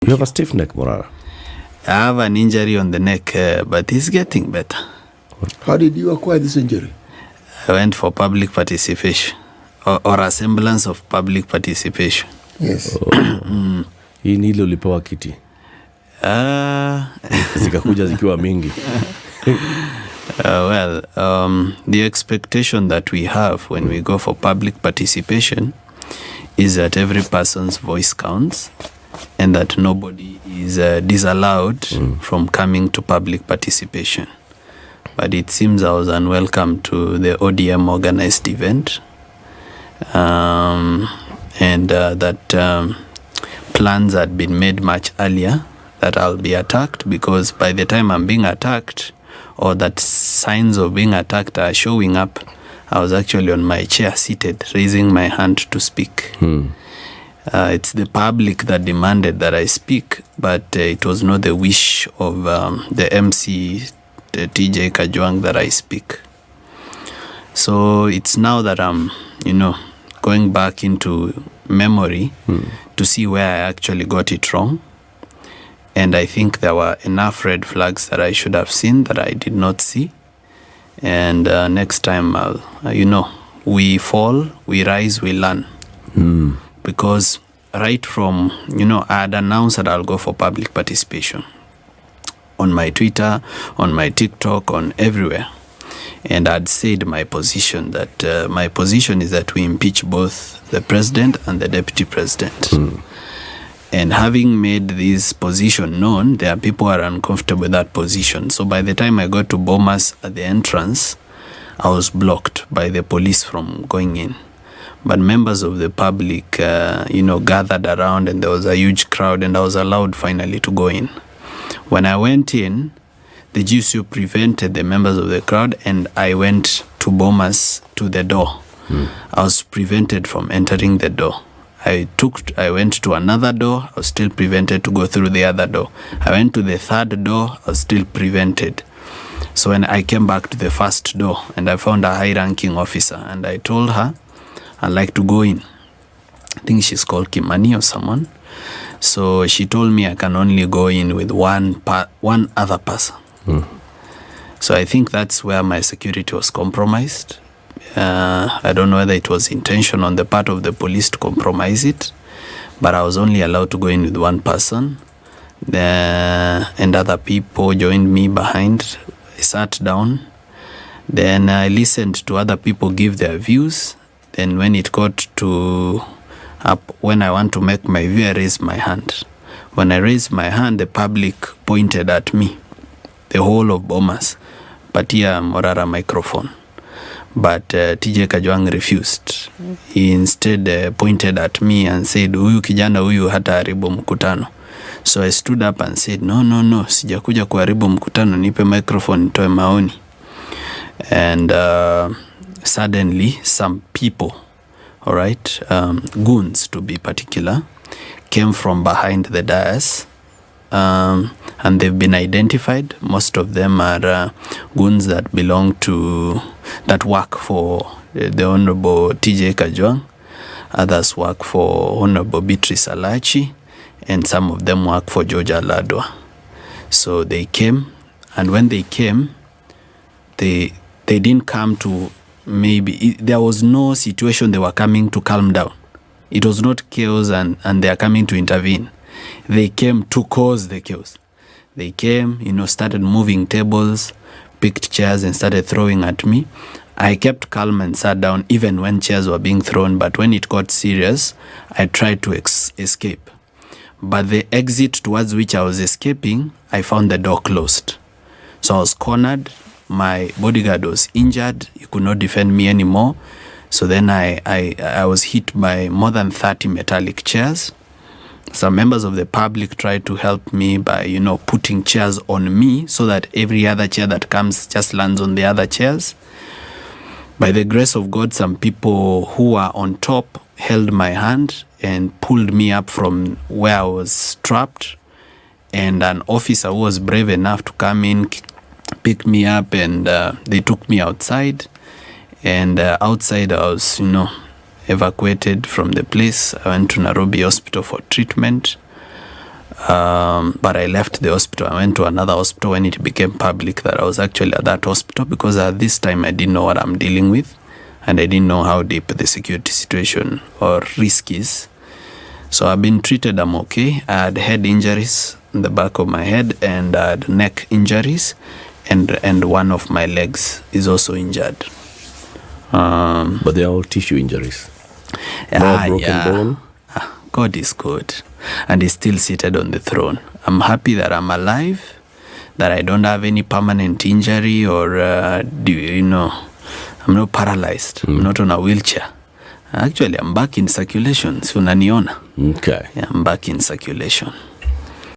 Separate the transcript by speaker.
Speaker 1: You have a stiff neck, Morara.
Speaker 2: I have an injury on the neck, but it's getting better.
Speaker 3: How did you acquire this injury?
Speaker 2: I went for public participation or a semblance of public participation.
Speaker 3: Yes.
Speaker 1: Hii ni ile ulipewa kiti. Zikakuja zikiwa mingi.
Speaker 2: The expectation that we have when we go for public participation is that every person's voice counts and that nobody is disallowed from coming to public participation. But it seems I was unwelcome to the ODM organized event, and that plans had been made much earlier that I'll be attacked, because by the time I'm being attacked, or that signs of being attacked are showing up, I was actually on my chair seated, raising my hand to speak. It's the public that demanded that I speak, but it was not the wish of the MC, TJ Kajwang, that I speak. So it's now that I'm, going back into memory to see where I actually got it wrong. And I think there were enough red flags that I should have seen that I did not see. And next time, we fall, we rise, we learn. Because right from, I had announced that I'll go for public participation on my Twitter, on my TikTok, on everywhere. And I'd said my position, that my position is that we impeach both the president and the deputy president. And having made this position known, there are people who are uncomfortable with that position. So by the time I got to Bomas at the entrance, I was blocked by the police from going in. But members of the public, gathered around, and there was a huge crowd, and I was allowed finally to go in. When I went in, the GSU prevented the members of the crowd, and I went to Bomas to the door. I was prevented from entering the door. I went to another door. I was still prevented to go through the other door. I went to the third door. I was still prevented. So when I came back to the first door, and I found a high-ranking officer, and I told her I'd like to go in. I think she's called Kimani or someone. So she told me I can only go in with one other person. So I think that's where my security was compromised. I don't know whether it was intention on the part of the police to compromise it, but I was only allowed to go in with one person. And other people joined me behind. I sat down. Then I listened to other people give their views. Then when it got to when I want to make my view, I raised my hand. When I raised my hand, the public pointed at me, the whole of Bomas, but here Morara microphone. But TJ Kajwang refused. He instead pointed at me and said, huyu kijana huyu hata haribu mkutano. So I stood up and said, no, sijakuja kuharibu mkutano, nipe microphone nitoe maoni. And suddenly some people, goons to be particular, came from behind the dais. And they've been identified. Most of them are goons that work for the Honorable TJ Kajwang. Others work for Honorable Beatrice Alachi, and some of them work for George Aladwa. So they came, and when they came, they didn't come to there was no situation they were coming to calm down. It was not chaos and they are coming to intervene. They came to cause the chaos. They came, started moving tables, picked chairs and started throwing at me. I kept calm and sat down even when chairs were being thrown, but when it got serious, I tried to escape. But the exit towards which I was escaping, I found the door closed. So I was cornered. My bodyguard was injured. He could not defend me anymore. So then I was hit by more than 30 metallic chairs. Some members of the public tried to help me by, putting chairs on me so that every other chair that comes just lands on the other chairs. By the grace of God, some people who were on top held my hand and pulled me up from where I was trapped. And an officer who was brave enough to come in, pick me up, and they took me outside. And outside I was, evacuated from the place. I went to Nairobi Hospital for treatment. But I left the hospital. I went to another hospital when it became public that I was actually at that hospital, because at this time I didn't know what I'm dealing with, and I didn't know how deep the security situation or risk is. So I've been treated. I'm okay. I had head injuries in the back of my head, and I had neck injuries, and one of my legs is also injured.
Speaker 1: But they are all tissue injuries. No broken bone.
Speaker 2: God is good, and He's still seated on the throne. I'm happy that I'm alive, that I don't have any permanent injury, or I'm not paralyzed. I'm not on a wheelchair. Actually, I'm back in circulation. So unaniona.
Speaker 1: Okay.
Speaker 2: Yeah, I'm back in circulation.